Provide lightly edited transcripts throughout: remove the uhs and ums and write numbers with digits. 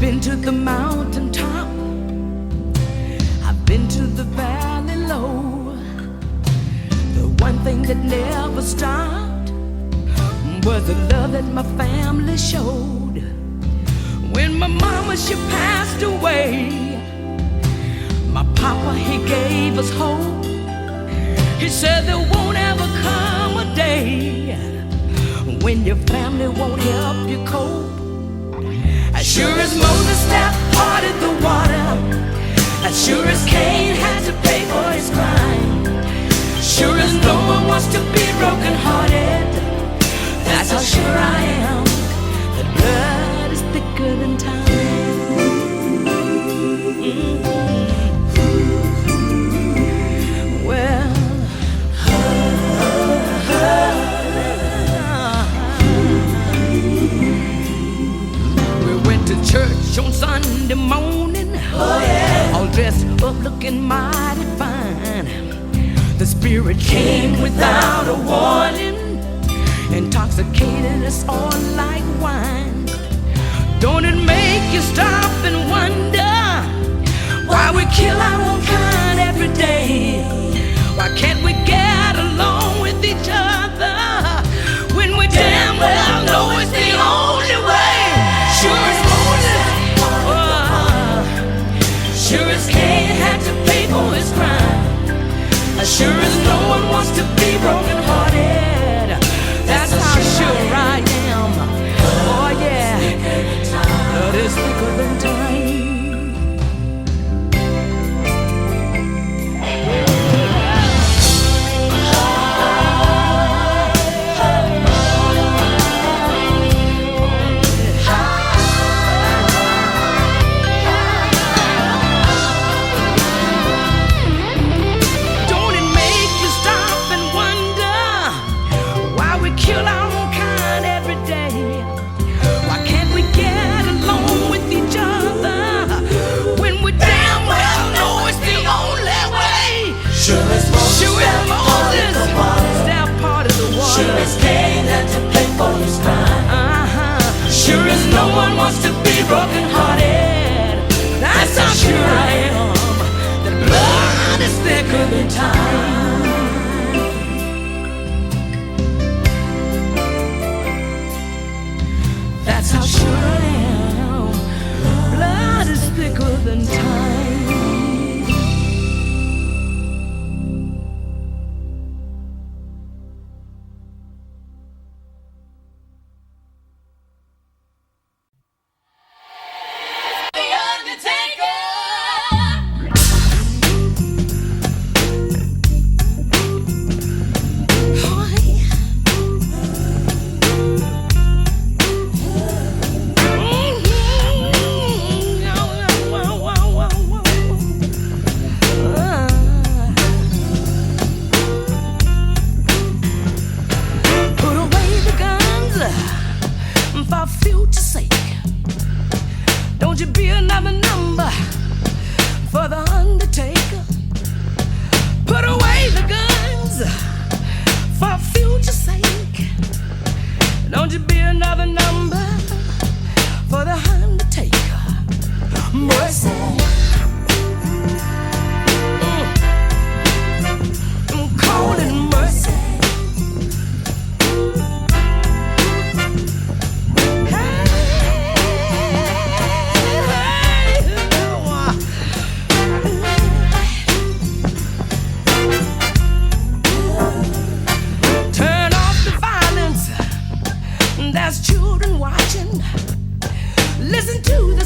been to the mountain top, I've been to the valley low. The one thing that never stopped was the love that my family showed. When my mama, she passed away, my papa, he gave us hope. He said there won't ever come a day when your family won't help you cope. As sure as Moses parted the water, as sure as Cain had to pay for his crime, sure as no one wants to be broken-hearted, that's how sure I am that blood is thicker than time. Well, we went to church on Sunday morning, oh yeah, all dressed up looking mighty fine. The Spirit came without a warning, intoxicated us all like wine. Don't it make you stop and wonder why we kill our own kind every day? Why can't we get along with each other when we damn well know it's the only way? Sure as Moses, sure as Cain had to pay for his crime, as sure as no one wants to be broken-hearted, that's how sure I am. Oh yeah, blood is thicker than time. Sure as no one wants to be broken-hearted, that's how sure I am that blood is thicker than time. That's how sure I am, blood is thicker than time. Don't you be another number for the undertaker. Put away the guns for future's sake. Don't you be another number for the undertaker. Mercy. I'm calling mercy. There's children watching. Listen to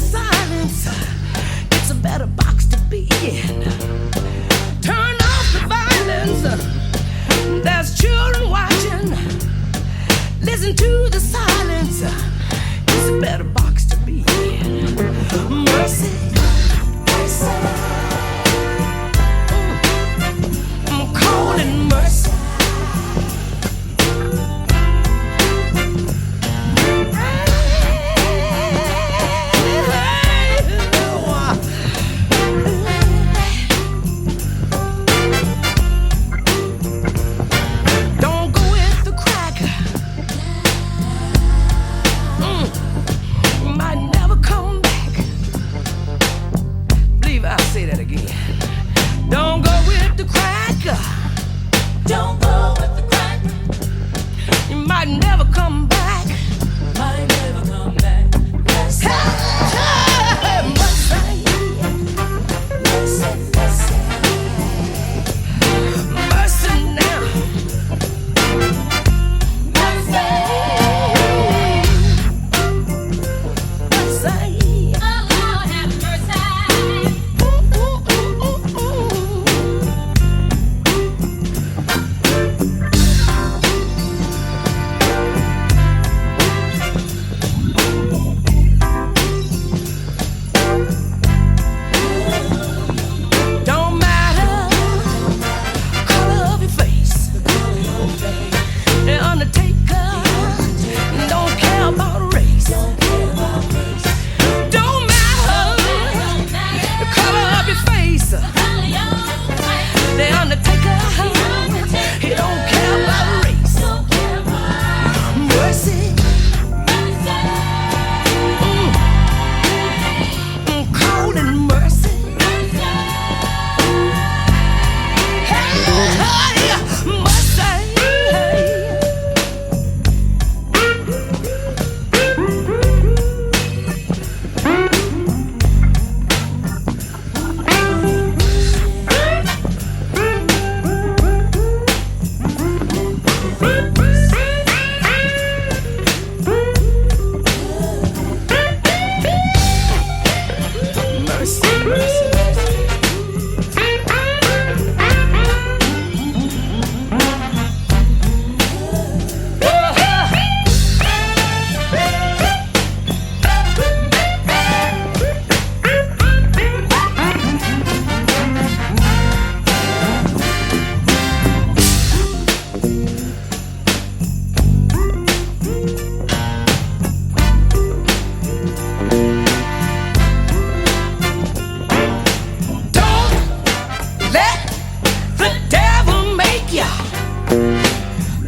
mercy, mercy.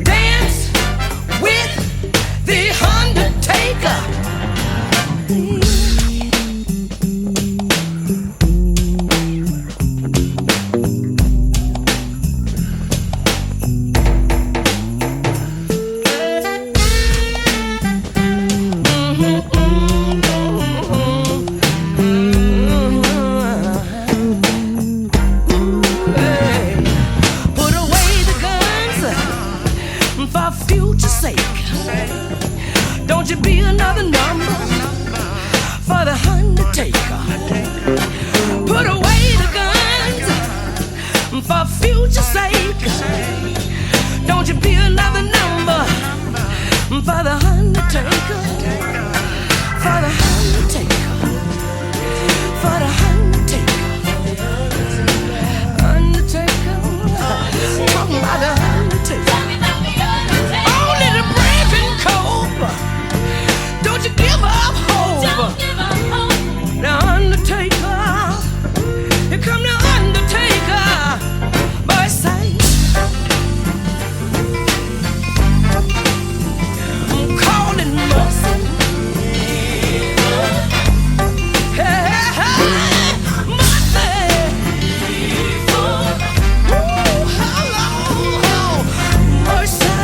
Dance with the undertaker. For future's sake, don't you be another number for the undertaker. Put away the guns for future's sake. Don't you be another number for the undertaker. For the undertaker. For the undertaker. Undertaker. Talking about the undertaker. Don't you give up hope. Don't give up hope. The undertaker, here come the undertaker. Boy, say, I'm calling mercy. Hey, hey, mercy. Ooh, hello, mercy.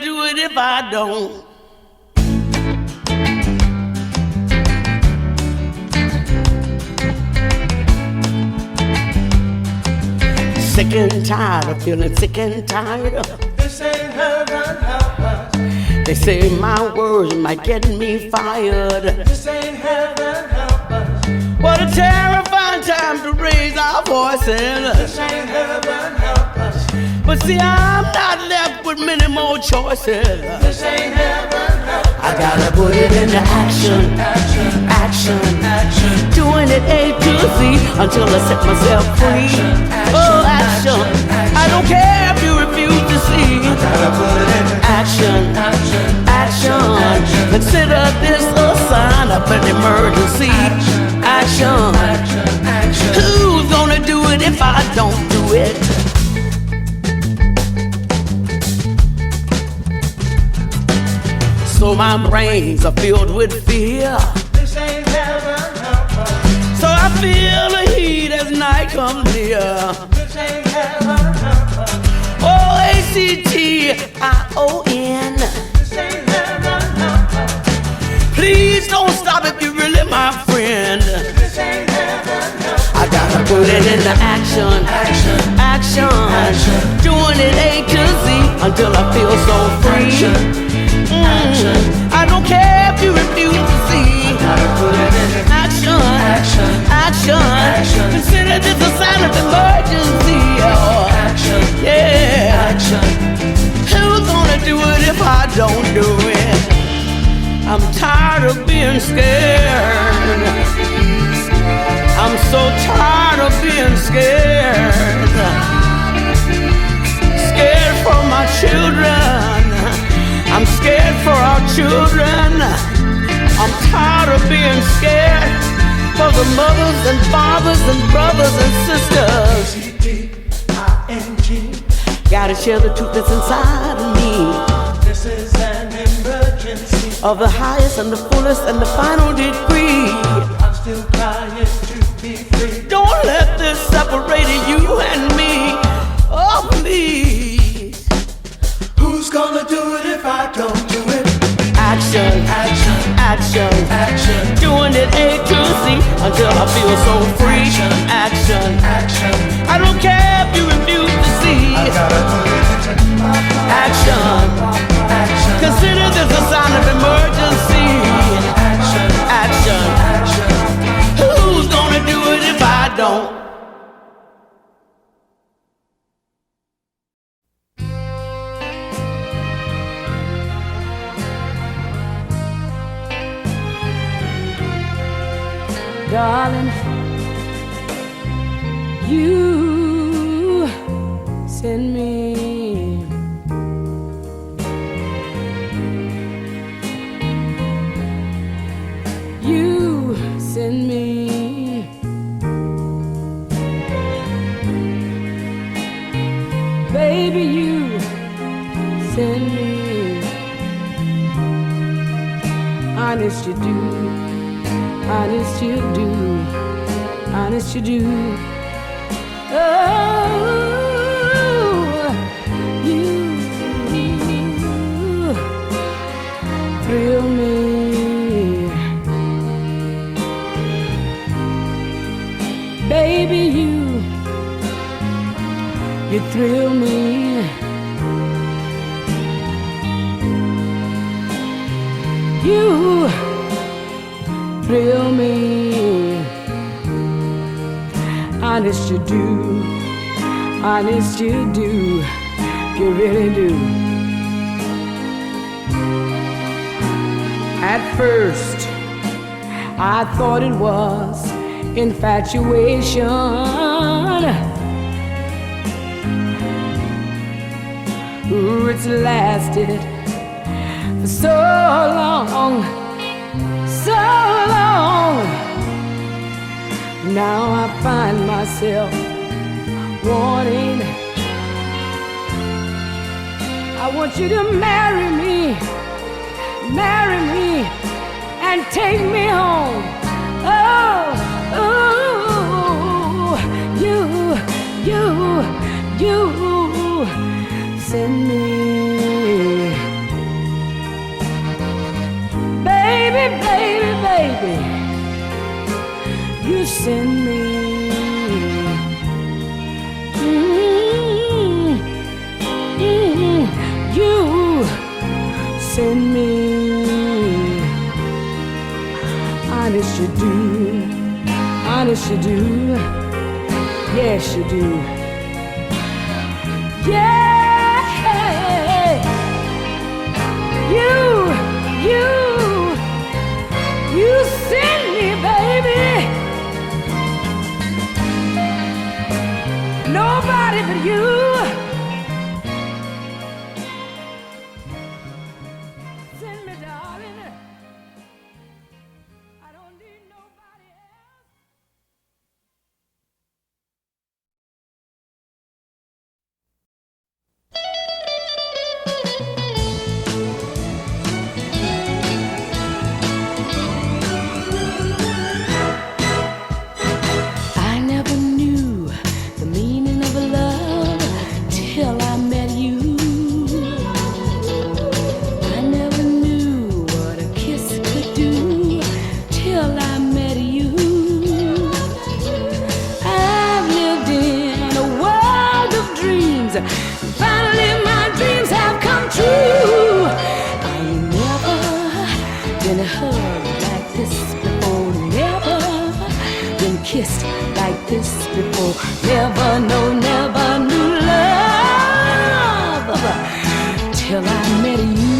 Do it if I don't. Sick and tired of feeling sick and tired of. This ain't heaven, help us. They say my words might get me fired. This ain't heaven, help us. What a terrifying time to raise our voices. This ain't heaven, help us. But see, I'm not left with many more choices. This ain't heaven, help us. I gotta put it into action, Action, action, action. doing it A to Z until I set myself free. Oh, action, I don't care if you refuse to see. Gotta put it into Action, action, consider this a sign of an emergency. Action, who's gonna do it if I don't do it? So my brains are filled with fear. This ain't heaven, help us. So I feel the heat as night comes near. This ain't heaven, help us. This ain't heaven, no. Please don't stop if you're really my friend. This ain't heaven, no. I gotta put it into action, Action, action, action. doing it A to Z until I feel so free. Action, I don't care if you refuse to see. gotta put it in Action, action, action, action. consider this a sign of emergency. Oh, action, yeah. action. Who's gonna do it if I don't do it? I'm tired of being scared. I'm so tired of being scared. Scared for my children. I'm scared for our children. I'm tired of being scared for the mothers and fathers and brothers and sisters. C-P-I-N-G. Gotta share the truth that's inside of me, This is an emergency. of the highest and the fullest and the final degree. I'm still trying to be free. Don't let this separate you and me. Oh, please. Who's gonna do it if I don't do it? Action, Action, action, action, doing it A to Z until I feel so free. Action, action. I don't care if you refuse to see. I gotta put it into Action, action, consider this a sign of emergency. action, Action, action. who's gonna do it if I don't? Darling, you send me baby, you send me. Honest you do, honest you do, honest you do. Oh, you thrill me. Baby, you thrill me. You thrill me. Honest you do, honest you do, you really do. At first, I thought it was infatuation. Ooh, it's lasted for so long, so long. Now I find myself wanting. I want you to marry me, and take me home. Oh, oh, you send me. Baby, baby, baby, you send me. You send me. Honest you do, honest you do, yes you do. Yeah, you send me, baby. Nobody but you. Send me, darling. I don't need nobody else. I never knew the meaning of love Finally my dreams have come true. I ain't never been hugged like this before. Never been kissed like this before. Never, no, never knew love till I met you,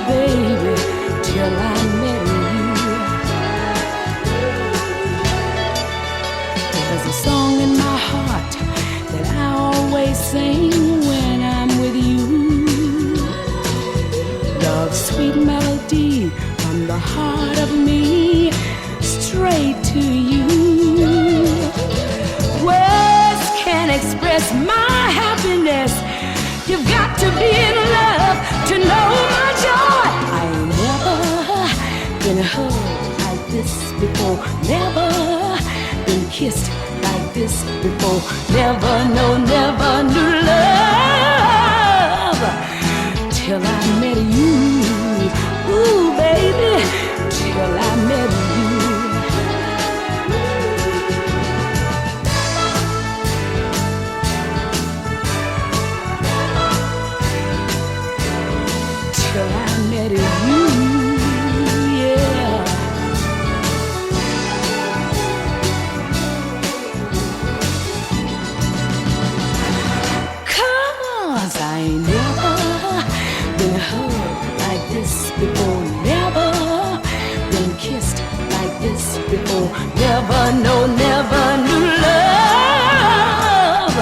baby, till I met you. There's a song in my heart that I always sing when I'm with you. Love's sweet melody from the heart of me straight to you. Words can't express my happiness. You've got to be in love to know my joy. I ain't never been hugged like this before. Never been kissed like this before. Never, no, never knew love till I met you. Ooh, baby, till I met you. Till I met you, yeah. 'Cause I ain't never been hugged like this before. Never been kissed like this before. Never, no, never knew love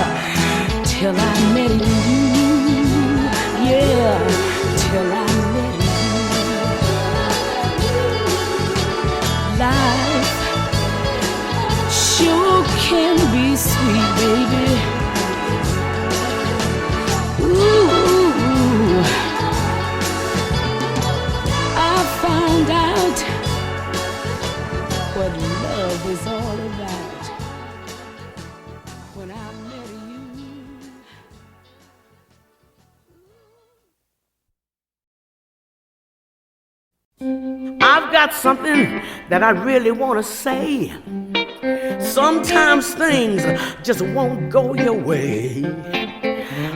till I met you, yeah. Till I met you. Life sure can be sweet, baby. Ooh, I found out what love was all about when I met you. I've got something that I really want to say. Sometimes things just won't go your way.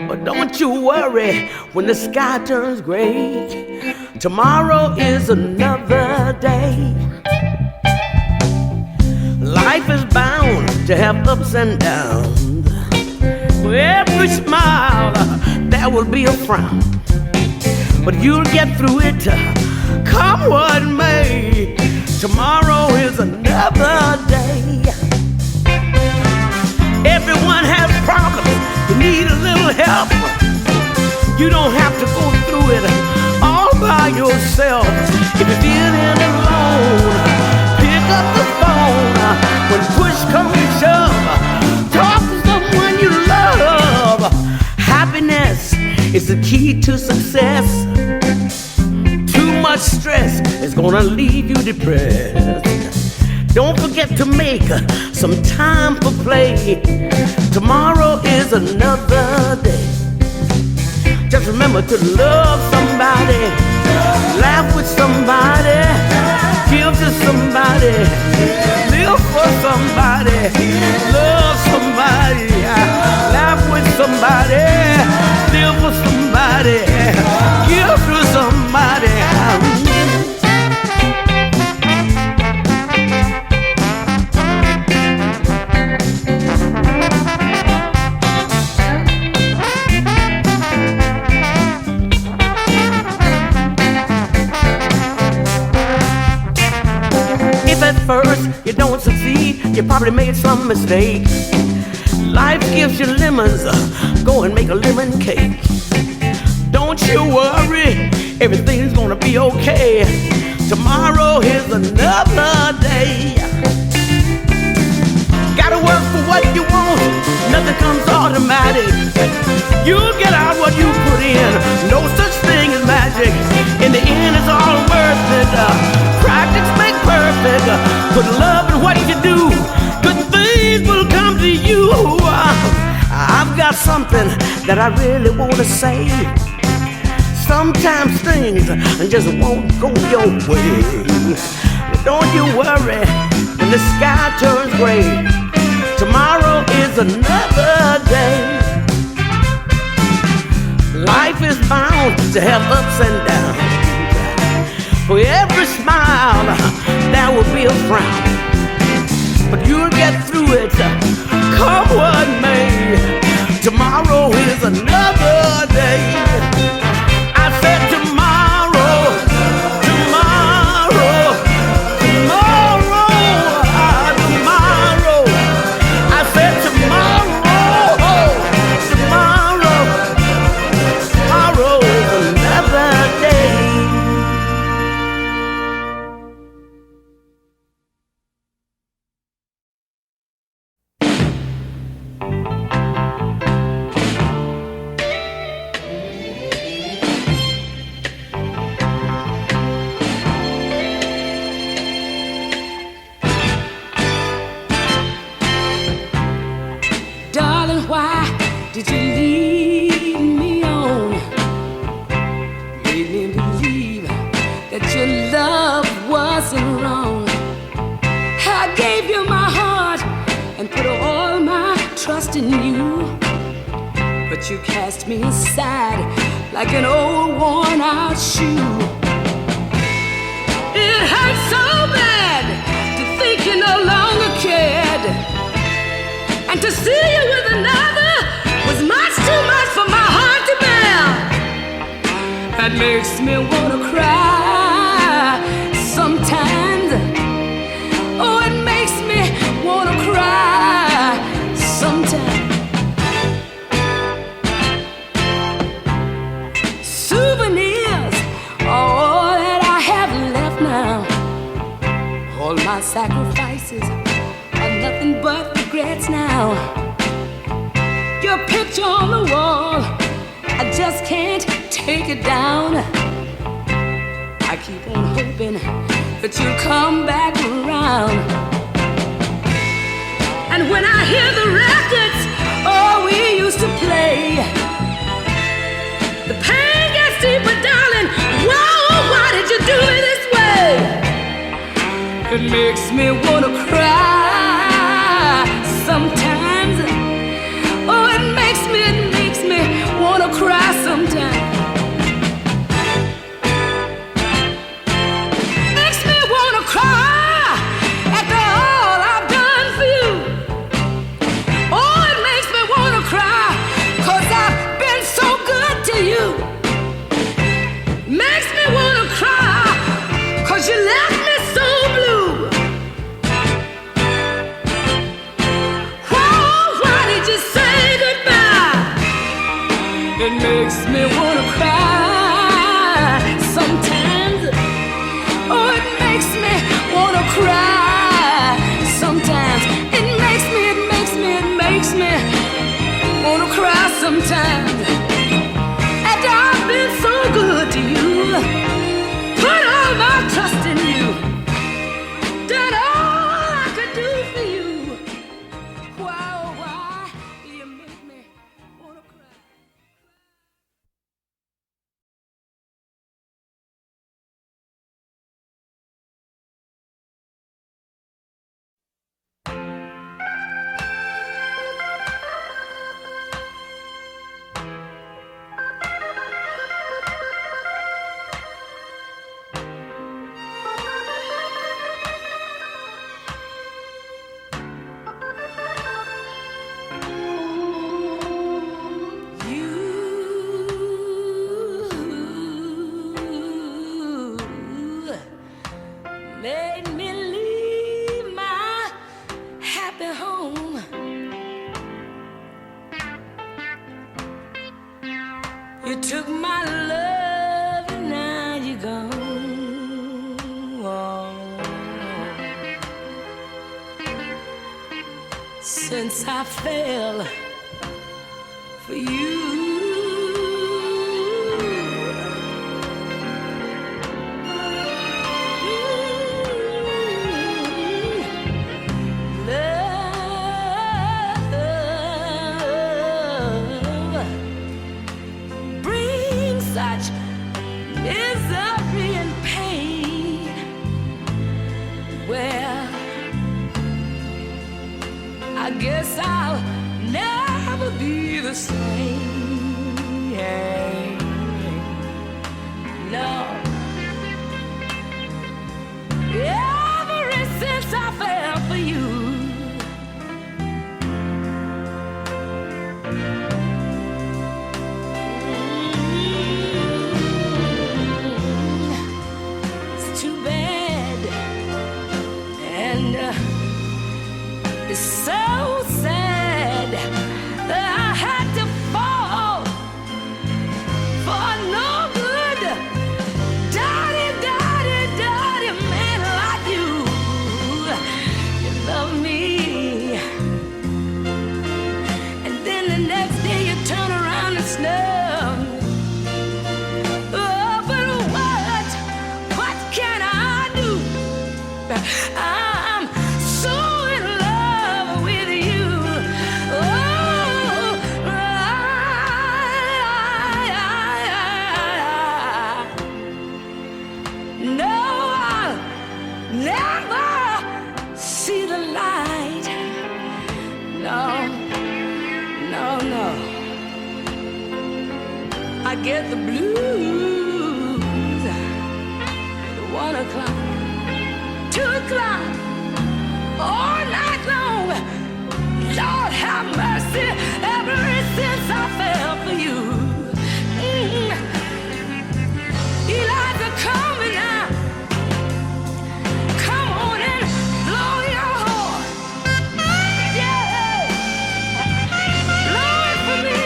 But don't you worry when the sky turns gray. Tomorrow is another day. Life is bound to have ups and downs. For every smile, there will be a frown. But you'll get through it, come what may. Tomorrow is another day. Everyone has problems, you need a little help. You don't have to go through it all by yourself. If you're feeling alone, pick up the phone. When push comes to shove, talk to someone you love. Happiness is the key to success. Too much stress is gonna leave you depressed. Don't forget to make some time for play. Tomorrow is another day. Just remember to love somebody, laugh with somebody, give to somebody, live for somebody, love somebody, laugh with somebody, live for somebody, give to somebody. At first you don't succeed, you probably made some mistakes. Life gives you lemons, go and make a lemon cake. Don't you worry, everything's gonna be okay. Tomorrow is another day. Gotta work for what you want, nothing comes automatic. You'll get out what you put in, no such thing as magic. In the end it's all worth it. Practice makes perfect. Put love in what you do, good things will come to you. I've got something that I really want to say. Sometimes things just won't go your way. But don't you worry when the sky turns gray. Tomorrow is another day. life is bound to have ups and downs. For every smile, there will be a frown. But you'll get through it, come what may. Tomorrow is another day. I said tomorrow, tomorrow, tomorrow, tomorrow. I said tomorrow, tomorrow, tomorrow is another day. Darling, why did you lead me on? Made me believe that your love wasn't wrong. I gave you my heart and put all my trust in you, but you cast me aside like an old worn-out shoe. It hurts so bad to think you no longer cared, and to see you with another was much too much for my heart to bear. That makes me wanna cry sometimes. Oh, it makes me wanna cry sometimes. Souvenirs are all that I have left now. All my sacrifices are nothing but regrets now. Your picture on the wall, I just can't take it down. I keep on hoping that you'll come back around. And when I hear the records, oh, we used to play, the pain gets deeper, darling. Whoa, why did you do me this way? It makes me wanna cry sometimes. Oh, it makes me wanna cry sometimes. Makes me wanna cry after all I've done for you. Oh, it makes me wanna cry 'cause I've been so good to you. Makes me wanna cry 'cause you left me so blue. It makes me wanna cry sometimes. Oh, it makes me wanna cry sometimes. It makes me wanna cry sometimes. After I've been so good to you, put all my trust in you, done all I could do for you. Why, oh, why do you make me wanna cry? Made me leave my happy home. You took my love and now you're gone. Since I fell for you, such misery and pain. Well, I guess I'll never be the same. snow. Oh, but what can I do? I'm so in love with you. Oh, no, I'll never see the light. No, no, no. I get the blues at 1 o'clock, 2 o'clock, all night long. Lord have mercy, ever since I fell for you. Eliza, come now. Come on and blow your horn. Yeah, blow it for me.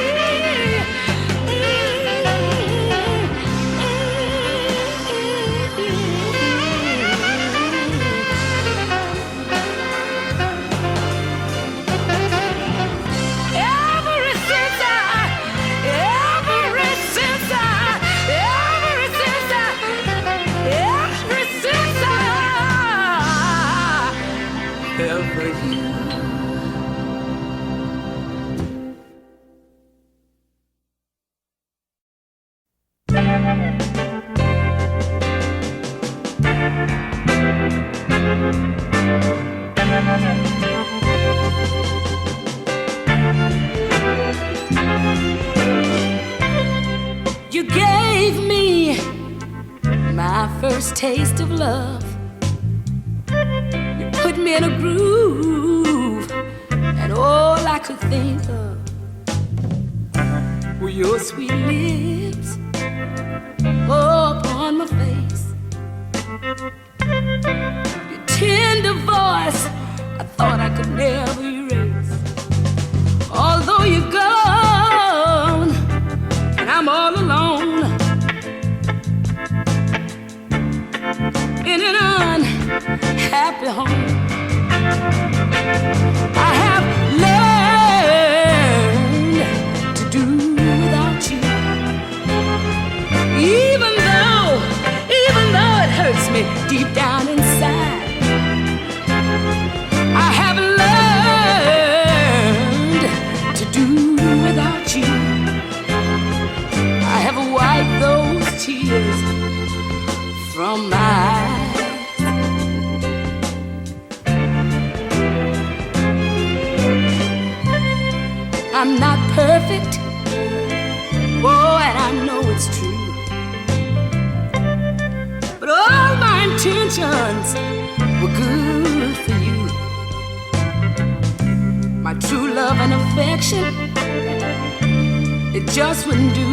You gave me my first taste of love. You put me in a groove, and all I could think of were your sweet lips upon my face. Your tender voice, I thought I could never erase. Although you're gone and I'm all alone in an unhappy home, I have learned to do without you. Even though it hurts me deep down inside, I have learned to do without you. I have wiped those tears from my eyes. I'm not perfect, oh, and I know it's true, but all my intentions were good for you. My true love and affection, it just wouldn't do.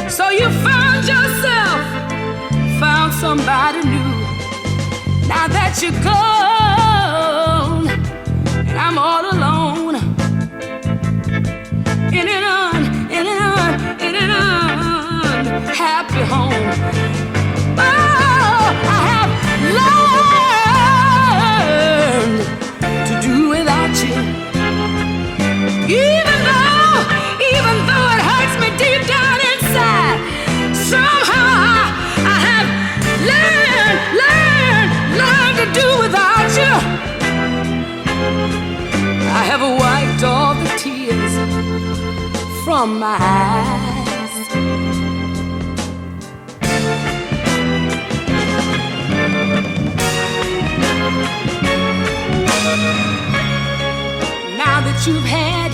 So you found yourself, found somebody new. Now that you're gone and I'm all alone in an unhappy home, oh, I have learned to do without you. Even though it hurts me deep down inside, somehow I have learned to do without you. I have wiped all the tears from my eyes. Now that you've had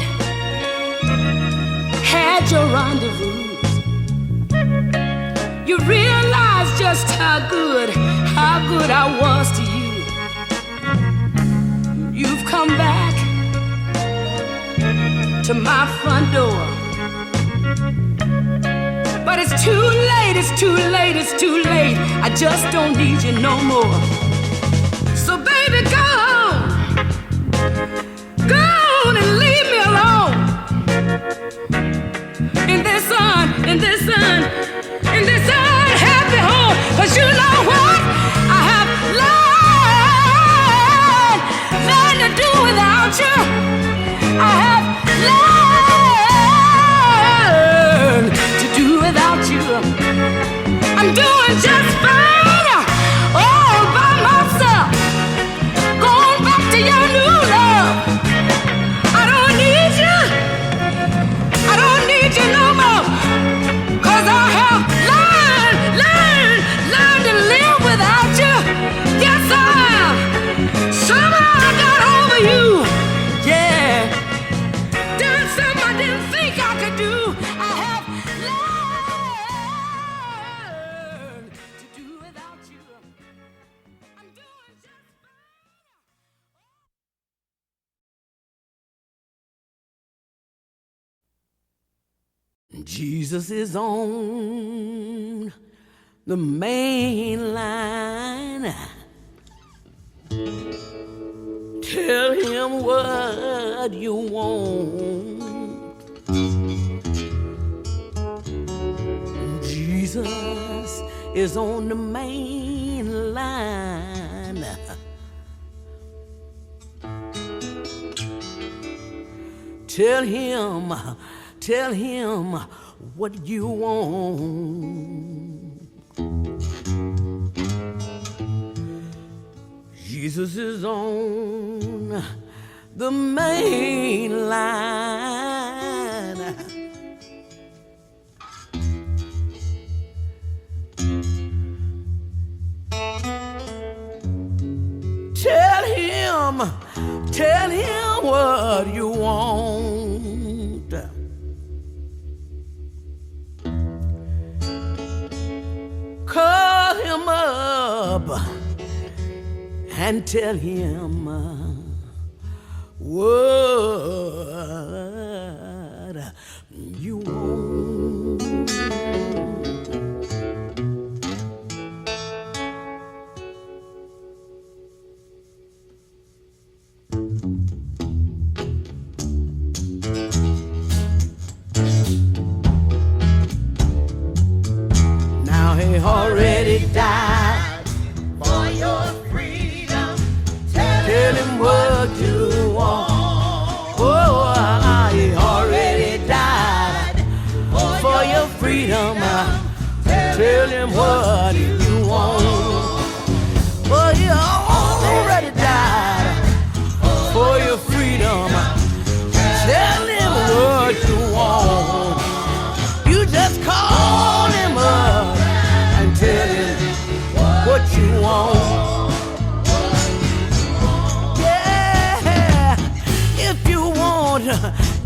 your rendezvous, you realize just how good I was to you. You've come back to my front door, but it's too late, it's too late, it's too late. I just don't need you no more. So baby, go on and leave me alone in this unhappy home. 'Cause you know what? I have learned to do without you. I have learned Jesus is on the main line. Tell him what you want. Jesus is on the main line. Tell him what you want. Jesus is on the main line. Tell him what you want. Call him up and tell him what you want. Now he already died For your freedom, tell him what you want. Oh, he already died for your freedom. Tell him what you want. Oh, he already died for your freedom. Tell him what you want. You just call him up and tell him what you want.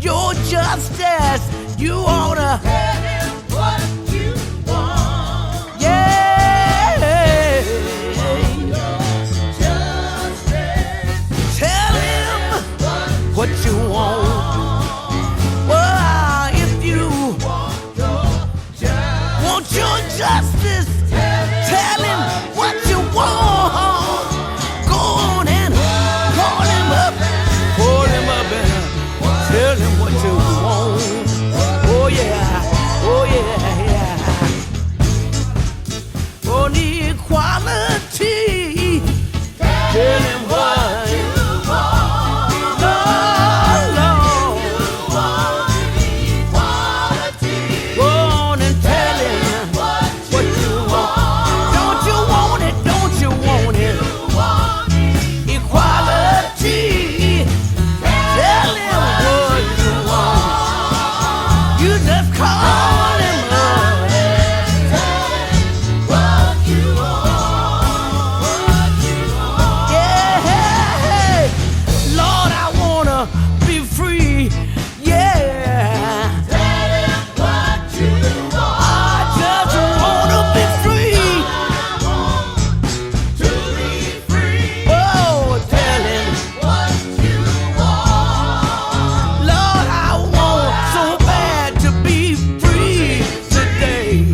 Your justice, you oughta tell him what you want. yeah. Justice, Tell him what you want. Well, if you want your justice, tell him what you want. Go on and call him up and tell him what you want. Oh yeah, oh yeah, yeah. On equality, tell him what you want. Lord, go on and tell him what you want. Don't you want it? Don't you want it? Equality. Tell him what you want. You just call him up. Yeah, Lord, I wanna be free. Yeah, I just wanna be free. Oh, tell him. Lord, I want so bad to be free today.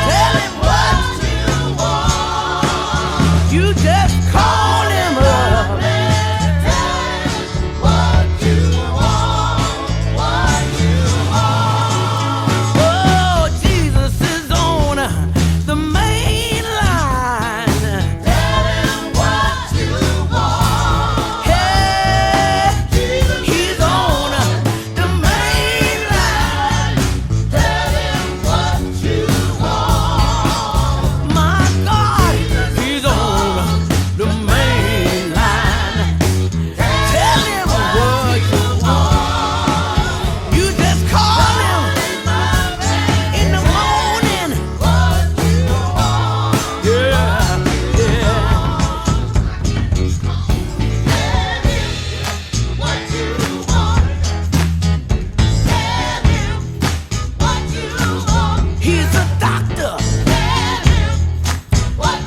Tell him what you want. You just call him up. Oh, Jesus is on the main line. Hey, he's on the main line. My God, he's on the main line. Tell him what you want. You just call him in the morning. Yeah, yeah. He's a doctor.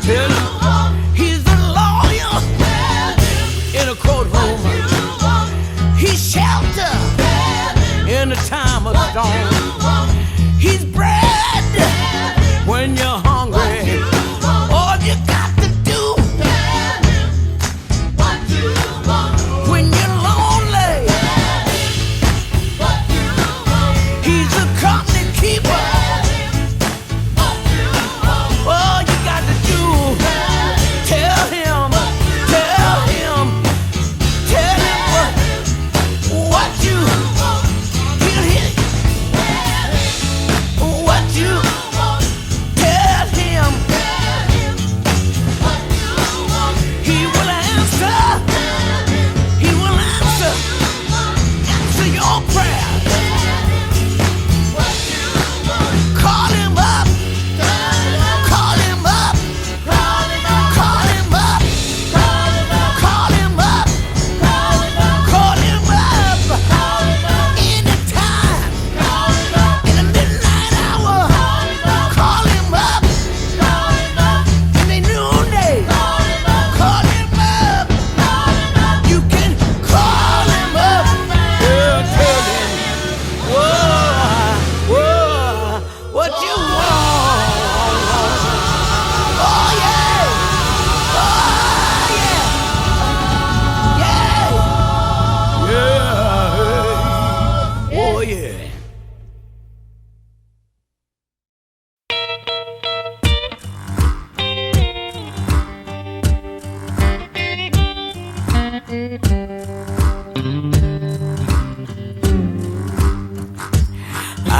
Tell him he's a lawyer in a courtroom. He's shelter in the time of storm.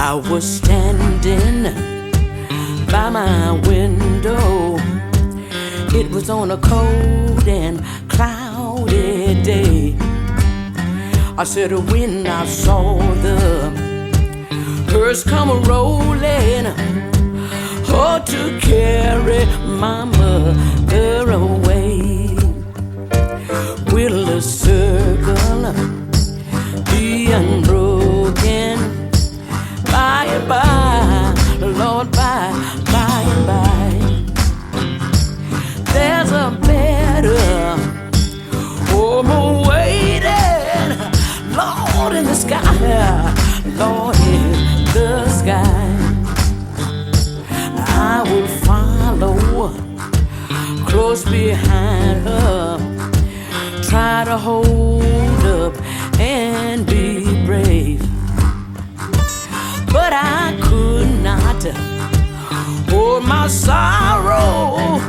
I was standing by my window. It was on a cold and cloudy day. I said when I saw the hearse come rolling, oh, to carry my mother away. Will the circle be unbroken? By and by, Lord, by and by, there's a better home awaiting, Lord, in the sky, Lord, in the sky. I will follow close behind her, try to hold up and be brave, but I could not hold my sorrow,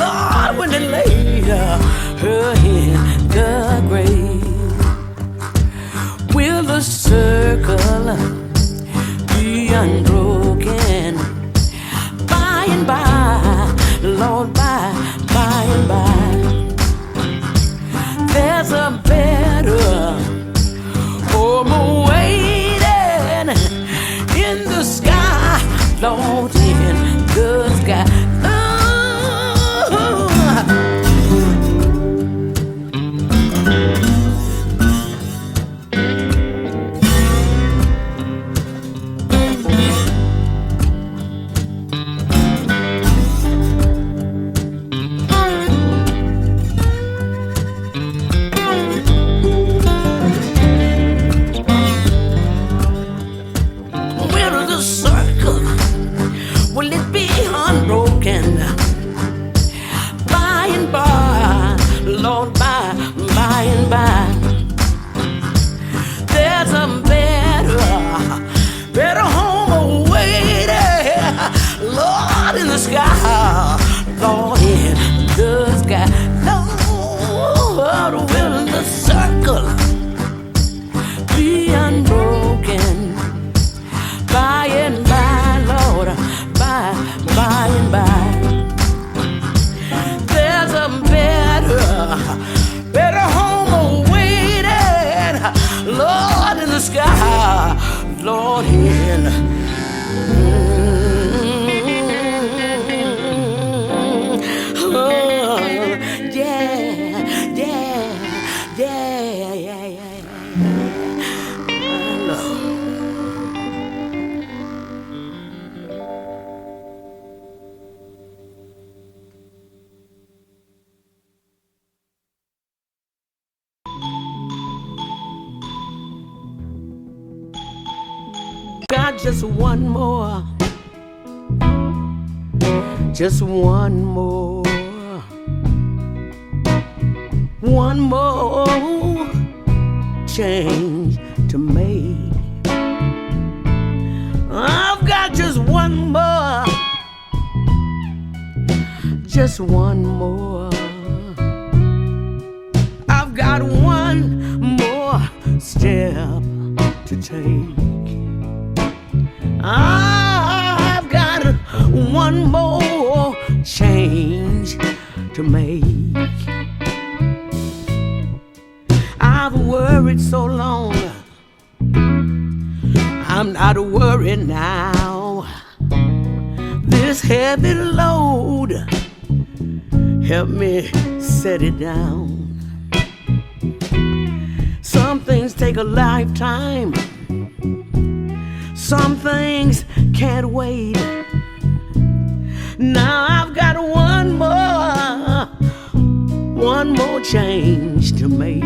Lord, when they laid her in the grave. Will the circle be unbroken? By and by, Lord, by and by, there's a better home awaiting in the sky, Lord, in the sky. Lord, in got just one more, one more change to make. I've got just one more, I've got one more step to take. I've got one more change to make. I've worried so long, I'm not worried now. This heavy load, help me set it down. Some things take a lifetime, some things can't wait. Now I've got one more change to make.